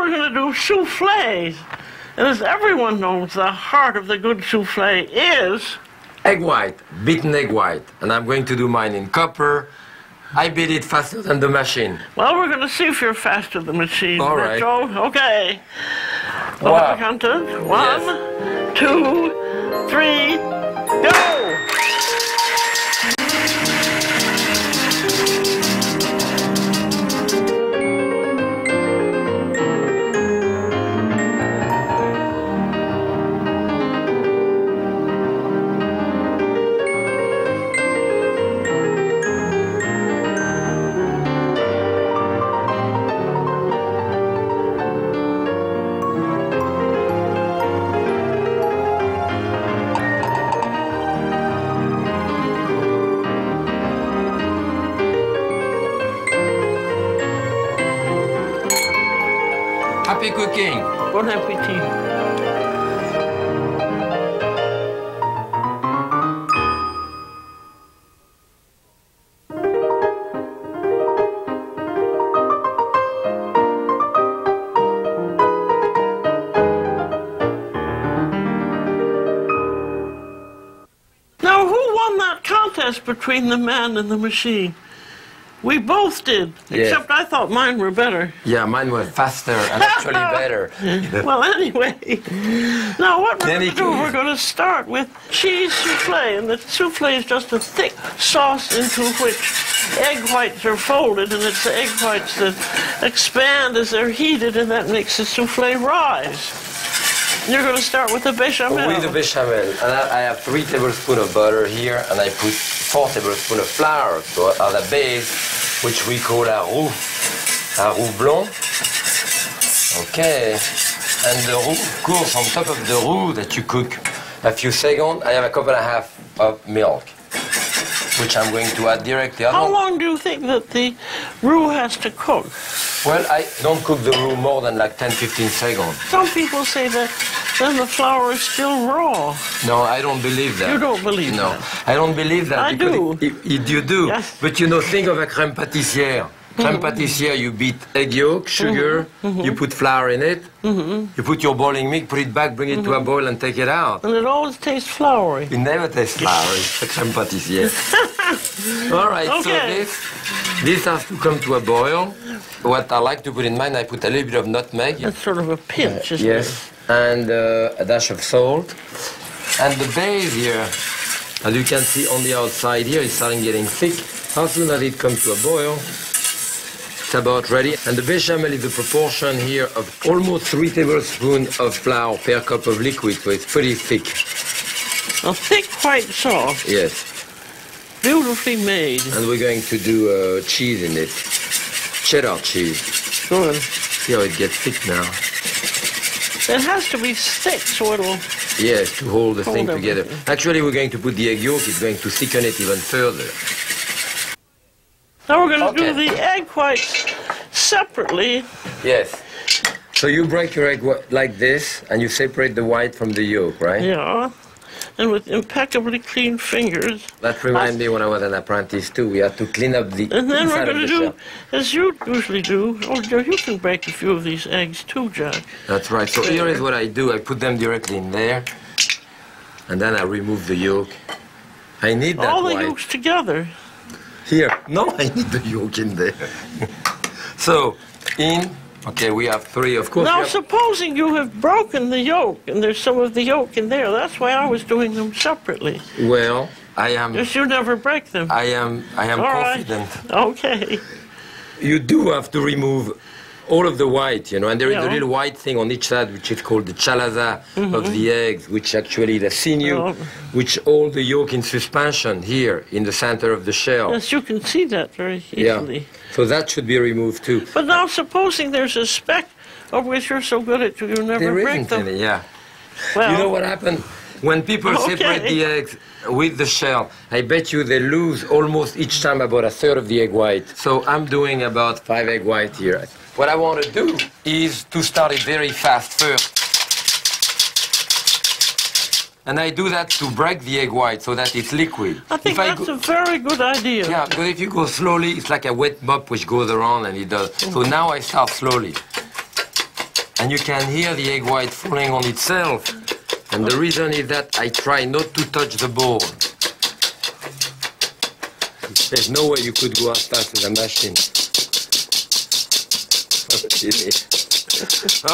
we're going to do souffles. And as everyone knows, the heart of the good souffle is... Egg white, beaten egg white. And I'm going to do mine in copper. I beat it faster than the machine. Well, we're going to see if you're faster than the machine. All right. Okay. Wow. Counted. 1, 2, 3, go! Happy cooking. Bon appetit. Now, who won that contest between the man and the machine? We both did, except I thought mine were better. Yeah, mine was faster and actually better. Well, anyway, now what we're going to do, we're going to start with cheese souffle. And the souffle is just a thick sauce into which egg whites are folded, and it's the egg whites that expand as they're heated, and that makes the souffle rise. You're going to start with the bechamel. With the bechamel. And I have 3 tablespoons of butter here, and I put 4 tablespoons of flour. So at the base, which we call a roux blanc. Okay. And the roux, of course, on top of the roux that you cook a few seconds, I have a cup and a half of milk, which I'm going to add directly. How long do you think that the roux has to cook? Well, I don't cook the roux more than like 10-15 seconds. Some people say that then the flour is still raw. No, I don't believe that. You don't believe that? No, I don't believe that. I do. You do. Yes. But you know, think of a crème pâtissière. Crème pâtissière, you beat egg yolk, sugar, you put flour in it, you put your boiling milk, put it back, bring it to a boil and take it out. And it always tastes floury. It never tastes floury, it's a crème pâtissière. All right, okay. So this has to come to a boil. What I like to put in mine, I put a little bit of nutmeg. That's sort of a pinch, isn't it? Yes, and a dash of salt. And the base here, as you can see on the outside here, is starting getting thick. As soon as it comes to a boil, it's about ready. And the bechamel is the proportion here of almost 3 tablespoons of flour per cup of liquid, so it's pretty thick. A thick white sauce. Yes. Beautifully made. And we're going to do cheese in it. Cheddar cheese. Good. See how it gets thick now. It has to be thick so it'll... Yes, to hold the thing everything together. Actually, we're going to put the egg yolk. It's going to thicken it even further. Now we're going to do the egg whites separately. Yes. So you break your egg like this, and you separate the white from the yolk, right? Yeah. And with impeccably clean fingers. That reminds me when I was an apprentice too. We had to clean up the And then inside we're going to of the do, shell. as you usually do, oh, you can break a few of these eggs too, Jack. That's right. So here is what I do. I put them directly in there, and then I remove the yolk. I need that All the white. yolks together. Here. No, I need the yolk in there. So, okay, we have 3, of course. Now, supposing you have broken the yolk, and there's some of the yolk in there, that's why I was doing them separately. Well, I am... Because you never break them. I am All confident. Right. Okay. You do have to remove all of the white, you know, and there is Yeah. a little white thing on each side, which is called the chalaza of the eggs, which actually the sinew, which hold the yolk in suspension here in the center of the shell. Yes, you can see that very easily. Yeah. So that should be removed too. But now, supposing there's a speck of which you're so good at, you never There break isn't them. any, yeah. Well, You know what happened? When people separate the eggs with the shell, I bet you they lose almost each time about 1/3 of the egg white. So I'm doing about 5 egg white here. What I want to do is to start it very fast first. And I do that to break the egg white so that it's liquid. I think that's a very good idea. Yeah, because if you go slowly, it's like a wet mop which goes around and it does. So now I start slowly. And you can hear the egg white falling on itself. And the reason is that I try not to touch the bowl. There's no way you could go as fast as a machine.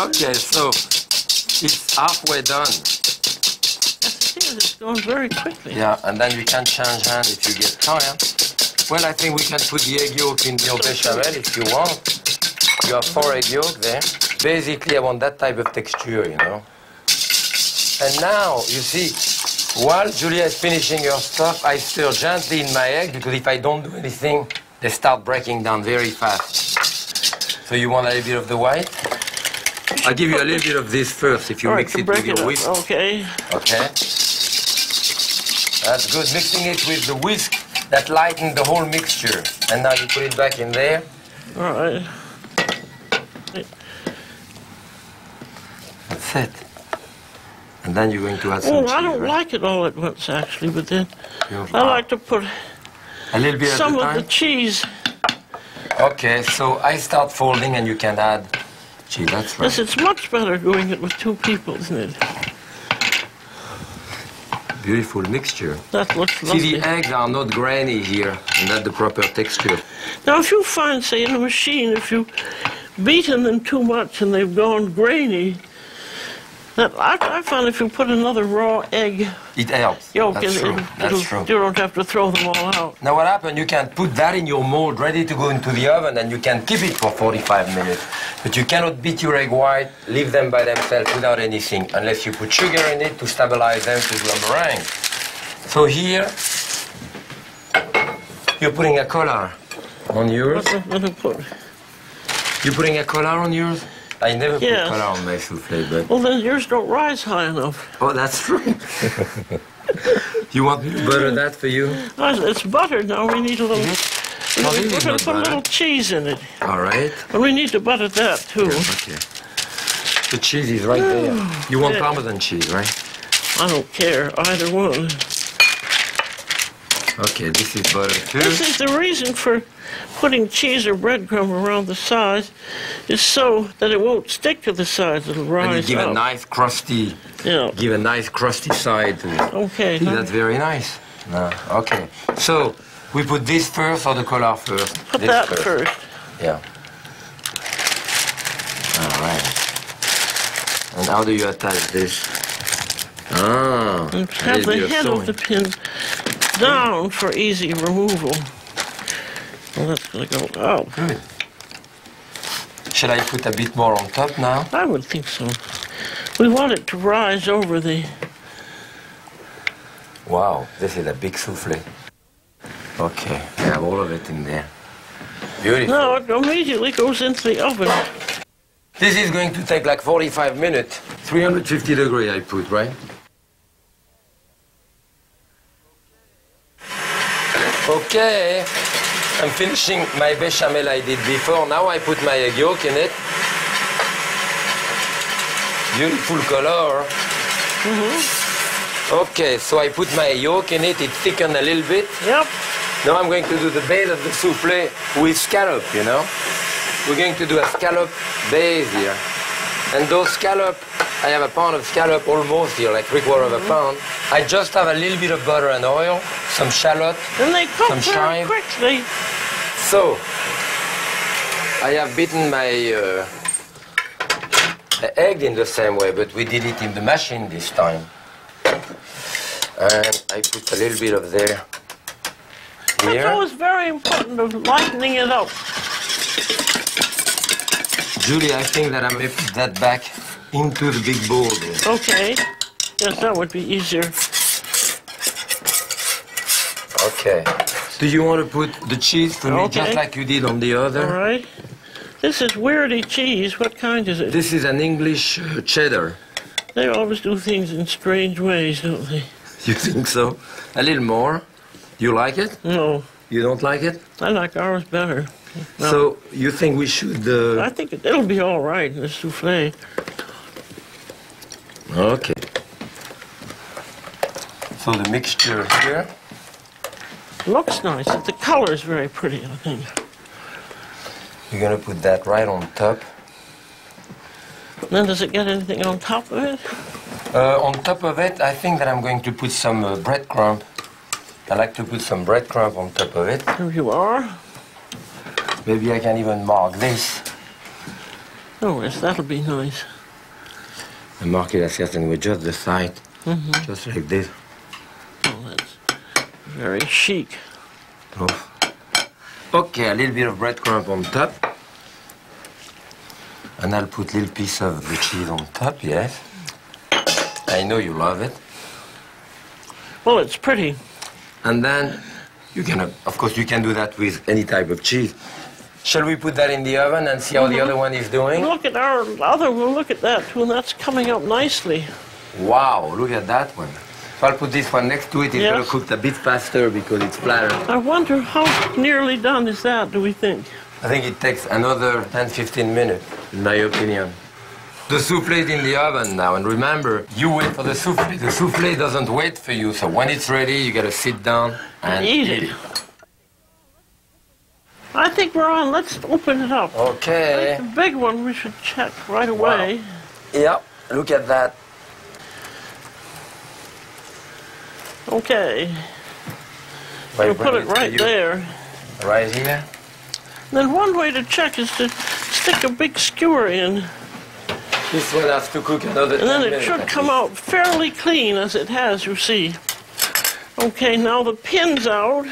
Okay, so it's halfway done. Yes, it is. It's going very quickly. Yeah, and then you can change hand if you get tired. Well, I think we can put the egg yolk in your bechamel if you want. You have 4 egg yolk there. Basically, I want that type of texture, you know. And now, you see, while Julia is finishing her stuff, I stir gently in my egg, because if I don't do anything, they start breaking down very fast. So you want a little bit of the white? I'll give you a little bit of this first, if you mix it with your whisk. Okay. Okay. That's good. Mixing it with the whisk, that lightens the whole mixture. And now you put it back in there. All right. That's it. And then you're going to add some cheese, I don't right? like it all at once, actually, but then I like to put a little bit some at a of time. the cheese. Okay, so I start folding and you can add cheese. That's right. Yes, it's much better doing it with 2 people, isn't it? Beautiful mixture. That looks lovely. See, the eggs are not grainy here, and that's the proper texture. Now, if you find, say, in a machine, if you've beaten them too much and they've gone grainy, that I found if you put another raw egg It helps. yolk That's in, true. That's true. you don't have to throw them all out. Now what happens, you can put that in your mold ready to go into the oven and you can keep it for 45 minutes. But you cannot beat your egg white, leave them by themselves without anything, unless you put sugar in it to stabilize them to do a meringue. So here, you're putting a color on yours. You're putting a color on yours? I never put color on my souffle, but... Well, then yours don't rise high enough. Oh, that's true. You want me to butter that for you? It's buttered now. We need a little... We're going to put a little cheese in it. All right. And we need to butter that, too. Okay. The cheese is right there. You want Parmesan cheese, right? I don't care. Either one. Okay, this is butter, too. This is the reason for putting cheese or breadcrumb around the sides, is so that it won't stick to the sides. It'll rise and you give up. a nice crusty, give a nice crusty side to it. Okay. See, that's very nice. No, okay. So we put this first or the color first? Put that first. Yeah. All right. And how do you attach this? Ah. And have the head of the pin down for easy removal. Well, that's going to go out. Good. Shall I put a bit more on top now? I would think so. We want it to rise over the... Wow, this is a big souffle. Okay, I have all of it in there. Beautiful. No, it immediately goes into the oven. This is going to take like 45 minutes. 350 degrees I put, right? Okay. I'm finishing my bechamel I did before. Now I put my egg yolk in it. Beautiful color. Okay, so I put my yolk in it. It thickened a little bit. Yep. Now I'm going to do the base of the souffle with scallop, you know. We're going to do a scallop base here. And those scallop, I have a pound of scallop almost here, like 3/4 of a pound. I just have a little bit of butter and oil, some shallot, and they cook some very quickly. So, I have beaten my egg in the same way, but we did it in the machine this time. And I put a little bit of there. Here. It's always very important of lightening it up. Julie, I think that I may put that back into the big bowl there. Okay. Yes, that would be easier. Okay. Do you want to put the cheese for me, just like you did on the other? All right. This is weirdy cheese. What kind is it? This is an English cheddar. They always do things in strange ways, don't they? You think so? A little more. You like it? No. You don't like it? I like ours better. No. So you think we should... I think it'll be all right in the souffle. Okay. So the mixture here. Looks nice. The color is very pretty, I think. You're going to put that right on top. Then does it get anything on top of it? On top of it, I think that I'm going to put some breadcrumb. I like to put some breadcrumb on top of it. There you are. Maybe I can even mark this. Oh, yes, that'll be nice. And mark it a certain way, just the side. Just like this. Oh, that's very chic. Oh. Okay, a little bit of breadcrumb on top. And I'll put a little piece of the cheese on top, yes. I know you love it. Well, it's pretty. And then you can, of course, you can do that with any type of cheese. Shall we put that in the oven and see how the other one is doing? Look at our other one. Look at that too, and that's coming up nicely. Wow, look at that one. So I'll put this one next to it. It's going to cook a bit faster because it's flatter. I wonder how nearly done is that, do we think? I think it takes another 10-15 minutes, in my opinion. The soufflé is in the oven now, and remember, you wait for the soufflé. The soufflé doesn't wait for you, so when it's ready, you got to sit down and eat it. I think we're on. Let's open it up. Okay. The big one we should check right away. Wow. Yeah, look at that. Okay. We'll put it right there. Right here? Then one way to check is to stick a big skewer in. This one has to cook another 10 minutes. And then it should come out fairly clean, as it has, you see. Okay, now the pin's out.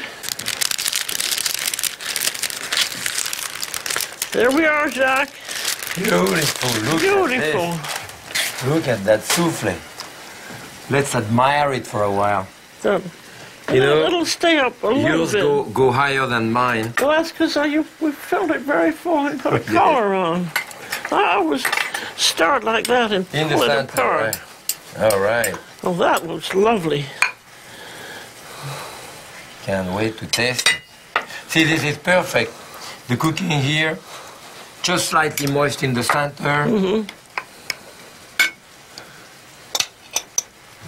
There we are, Jacques. Beautiful. Look at this. Look at that soufflé. Let's admire it for a while. You know, it'll stay up a little bit. Yours go higher than mine. Well, that's because we filled it very full and put a collar on. I always start like that and pull it apart. Right. All right. Oh, that looks lovely. Can't wait to taste it. See, this is perfect. The cooking here, just slightly moist in the center.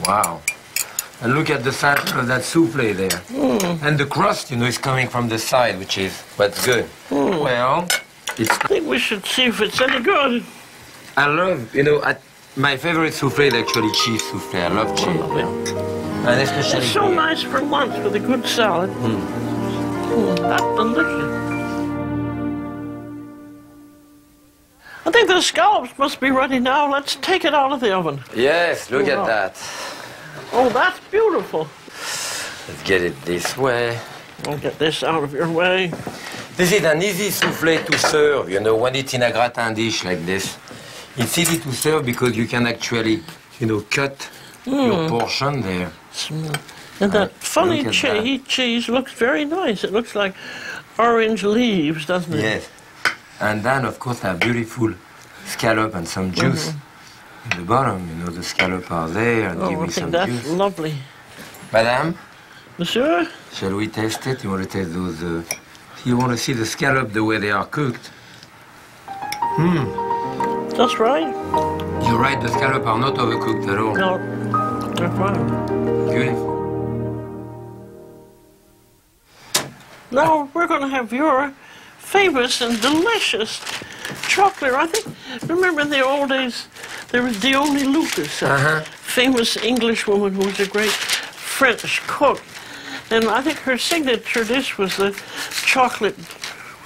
Wow. And look at the center of that soufflé there. And the crust, you know, is coming from the side, which is what's good. Well, it's... I think we should see if it's any good. I love, you know, my favorite soufflé is actually cheese soufflé. I love cheese. And especially it's so nice for lunch with a good salad. That's delicious. I think the scallops must be ready now. Let's take it out of the oven. Yes, look at that. Oh, that's beautiful. Let's get it this way. I'll get this out of your way. This is an easy soufflé to serve, you know, when it's in a gratin dish like this. It's easy to serve because you can actually, you know, cut your portion there. And that funny cheese looks very nice. It looks like orange leaves, doesn't it? Yes. And then, of course, a beautiful scallop and some juice in the bottom. You know, the scallop are there and give me some juice. That's lovely. Madame? Monsieur? Shall we taste it? You want to taste those... you want to see the scallop the way they are cooked? That's right. You're right, the scallop are not overcooked at all. No, they're fine. Beautiful. Now we're going to have your famous and delicious chocolate. I think, remember in the old days, there was the only Lucas, a famous English woman who was a great French cook. And I think her signature dish was the chocolate,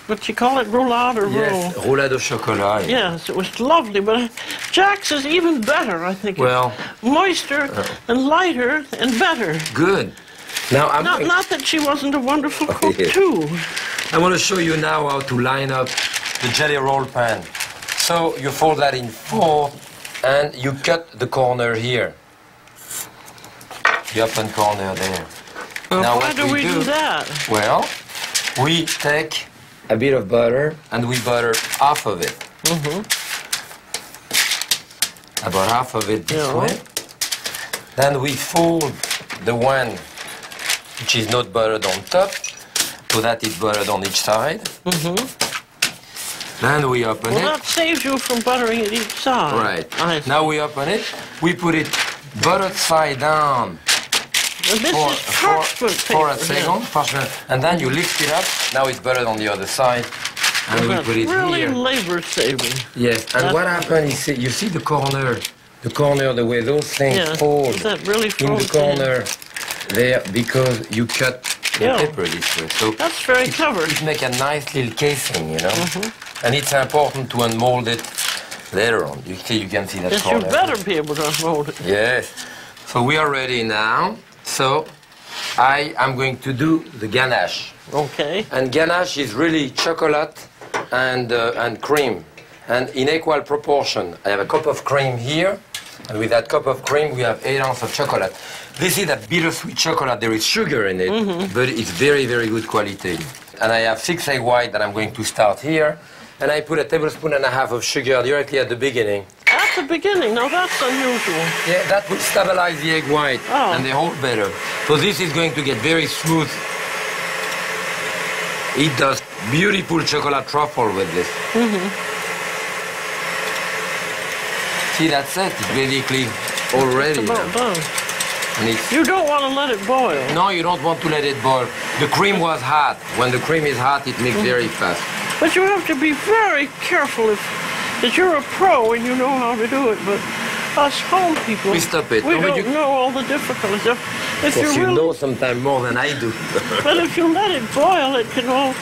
what you call it, roulade or roll? Yes, roulade au chocolat. Yes, it was lovely, but Jack's is even better, I think. Well, it's moister and lighter and better. Good. Now I'm not that she wasn't a wonderful cook too. I want to show you now how to line up the jelly roll pan. So you fold that in 4 and you cut the corner here. The open corner there. Now why do we do that? Well, we take a bit of butter and we butter half of it. About half of it this way. Then we fold the one which is not buttered on top, so that it's buttered on each side. Then we open it. Well, that saves you from buttering it each side. Right. Now we open it. We put it buttered side down. And this is parchment paper. For a second, parchment. And then you lift it up. Now it's buttered on the other side. And we put it really here. labor-saving. Yes, and what happens is, you see the corner, the way those things fold that really in the corner there, because you cut the paper this way. So that's very clever. It makes a nice little casing, you know. And it's important to unmold it later on. You can see that corner. Yes, you better be able to unmold it. Yes. So we are ready now. So I am going to do the ganache. Okay. And ganache is really chocolate and cream, and in equal proportion. I have a cup of cream here, and with that cup of cream we have 8 ounces of chocolate. This is a bittersweet chocolate. There is sugar in it, but it's very, very good quality. And I have 6 egg white that I'm going to start here, and I put a tablespoon and a half of sugar directly at the beginning. At the beginning? Now that's unusual. Yeah, that will stabilize the egg white, and they hold better. So this is going to get very smooth. It does beautiful chocolate truffle with this. See, that's it. It's basically already done. And you don't want to let it boil. No, you don't want to let it boil. The cream was hot. When the cream is hot, it makes very fast. But you have to be very careful because you're a pro and you know how to do it. But us home people, we stop it. We don't know all the difficulties. If you know sometimes more than I do. But if you let it boil, it can all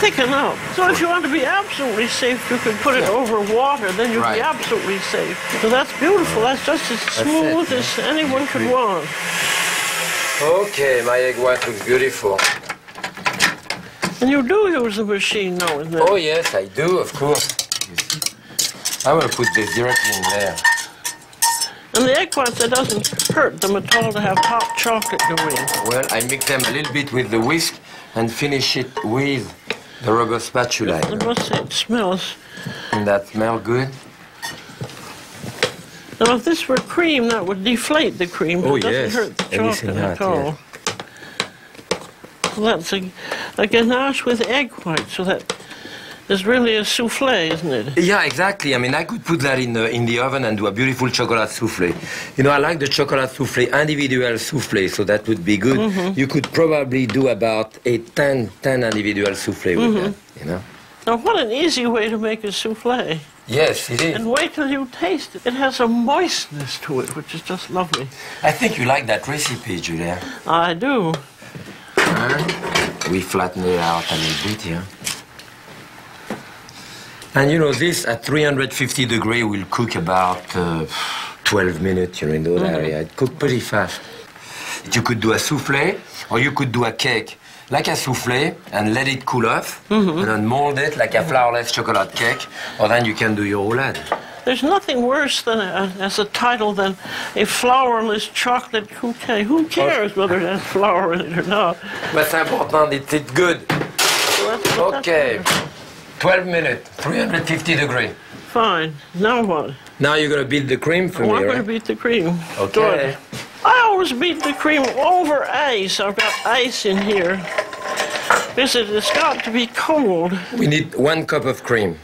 thicken up. So if you want to be absolutely safe, you can put it over water, then you'll be absolutely safe. So that's beautiful. That's just as smooth as anyone could want. Okay, my egg white looks beautiful. And you do use the machine now and then? Oh yes, I do, of course. I will put this directly in there. And the egg whites, it doesn't hurt them at all to have hot chocolate go in. Well, I mix them a little bit with the whisk and finish it with the rubber spatula. I must say, it smells. And that smells good. Now, if this were cream, that would deflate the cream. But it doesn't hurt the chocolate at all. Yeah. So that's a ganache with egg white. So that is really a souffle, isn't it? Yeah, exactly. I mean, I could put that in the oven and do a beautiful chocolate souffle. You know, I like the chocolate souffle, individual souffle, so that would be good. You could probably do about 10 individual souffle with that, you know. Now, what an easy way to make a souffle. Yes, it is. And wait till you taste it. It has a moistness to it, which is just lovely. I think you like that recipe, Julia. I do. We flatten it out a little bit here. And you know, this at 350 degrees will cook about 12 minutes, you know, in that area. It cooks pretty fast. You could do a souffle, or you could do a cake like a souffle and let it cool off, and then mold it like a flourless chocolate cake, or then you can do your roulade. There's nothing worse than as a title than a flourless chocolate cookie. Who cares whether it has flour in it or not? But it's important, it's good. So okay, 12 minutes, 350 degrees. Fine. Now what? Now you're going to beat the cream for me, I'm right? going to beat the cream. Okay. Good. I always beat the cream over ice. I've got ice in here. Because it's got to be cold. We need 1 cup of cream.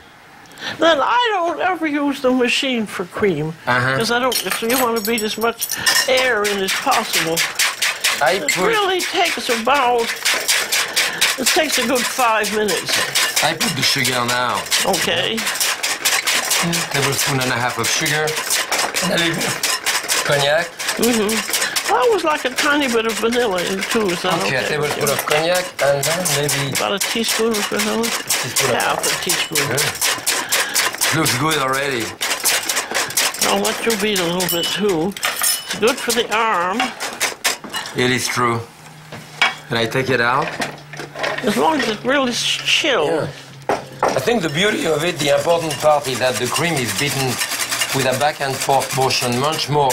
Then I don't ever use the machine for cream. Because I don't, so you want to beat as much air in as possible. It really takes about, it takes a good 5 minutes. I put the sugar now. Okay. Tablespoon and a half of sugar. And a little bit of cognac. I always like a tiny bit of vanilla in too. Is that okay? A tablespoon of cognac and then maybe... About a teaspoon of vanilla? Half a teaspoon. Good. Looks good already. I'll let you beat a little bit too. It's good for the arm. It is true. Can I take it out? As long as it's really chill. Yeah. I think the beauty of it, the important part is that the cream is beaten with a back and forth motion much more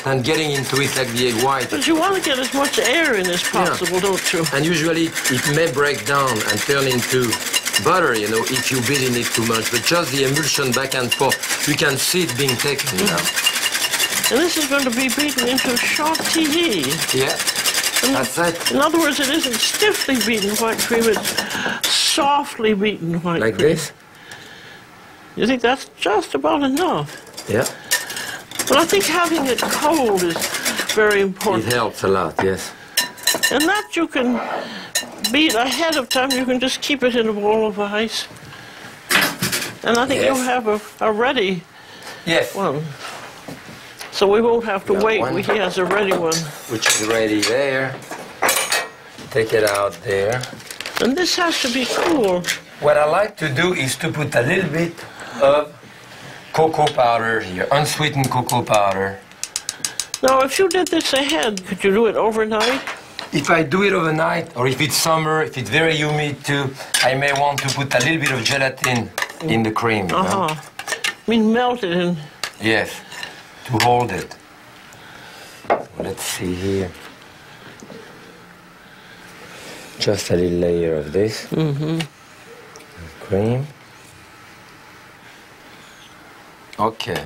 than getting into it like the egg white. But you want to get as much air in as possible, don't you? And usually it may break down and turn into butter, you know, if you beat in it too much. But just the emulsion back and forth, you can see it being taken now. And this is going to be beaten into chantilly. Yeah, that's it. In other words, it isn't stiffly beaten white cream, it's softly beaten white cream. Like this? You think that's just about enough? Yeah. But I think having it cold is very important. It helps a lot, yes. And that you can beat ahead of time. You can just keep it in a bowl of ice. And I think Yes. you have a ready Yes. one. So we won't have to Got wait. one. He has a ready one. Which is ready there. Take it out there. And this has to be cool. What I like to do is to put a little bit of cocoa powder here, unsweetened cocoa powder. Now, if you did this ahead, could you do it overnight? If I do it overnight, or if it's summer, if it's very humid too, I may want to put a little bit of gelatin in the cream. You know? I mean, melt it in. Yes, to hold it. Let's see here. Just a little layer of this. Cream. Okay.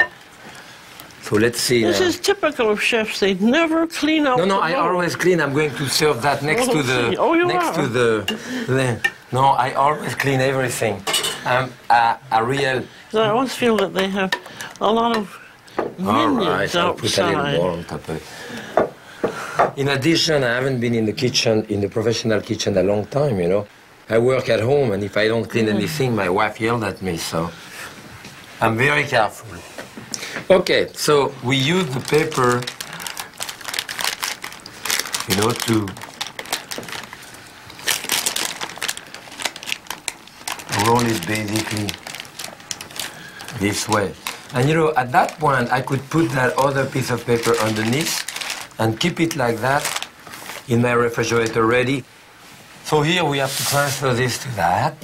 So let's see This now. is typical of chefs. They never clean up. No, the I bowl. always clean. I'm going to serve that next to the. Oh, you next are? to the. No, I always clean everything. I'm a real. 'Cause I always feel that they have a lot of All minions right, I'll put a little outside. more on top of it. In addition, I haven't been in the kitchen, in the professional kitchen, a long time. You know, I work at home, and if I don't clean anything, my wife yelled at me. So I'm very careful. Okay, so we use the paper, you know, to roll it basically this way. And you know, at that point, I could put that other piece of paper underneath and keep it like that in my refrigerator ready. So here we have to transfer this to that.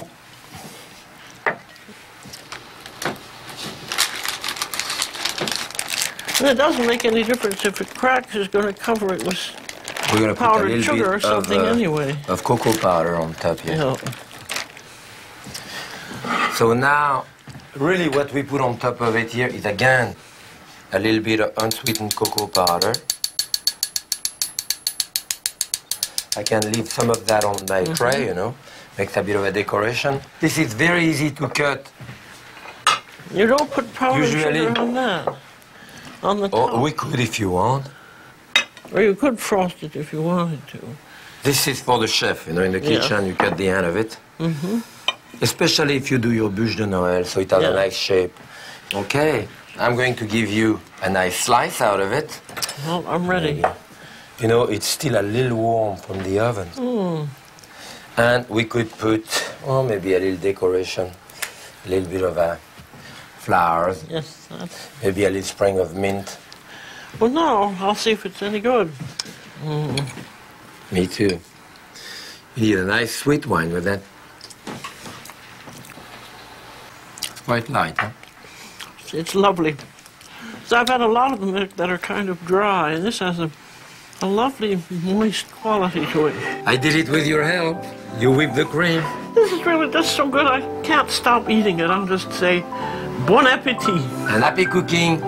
And it doesn't make any difference if it cracks. It's going to cover it with We're going to put a powdered little sugar or bit something of, anyway. of cocoa powder on top here. Yeah. So now, really what we put on top of it here is again a little bit of unsweetened cocoa powder. I can leave some of that on my tray, you know, makes a bit of a decoration. This is very easy to cut. You don't put powdered Usually- sugar on that. On the Or top. we could if you want. Or you could frost it if you wanted to. This is for the chef, you know, in the Yeah. kitchen, you cut the end of it. Especially if you do your bûche de Noël, so it has a Yeah. nice shape. Okay, I'm going to give you a nice slice out of it. Well, I'm ready. You know, it's still a little warm from the oven. And we could put, oh, maybe a little decoration, a little bit of flowers, Yes. That's... maybe a little sprig of mint. Well, now I'll see if it's any good. Me too. You need a nice sweet wine with that. It's quite light, huh? It's lovely. So I've had a lot of them that are kind of dry, and this has a lovely moist quality to it. I did it with your help. You whipped the cream. This is really just so good I can't stop eating it. I'll just say bon appetit. And happy cooking.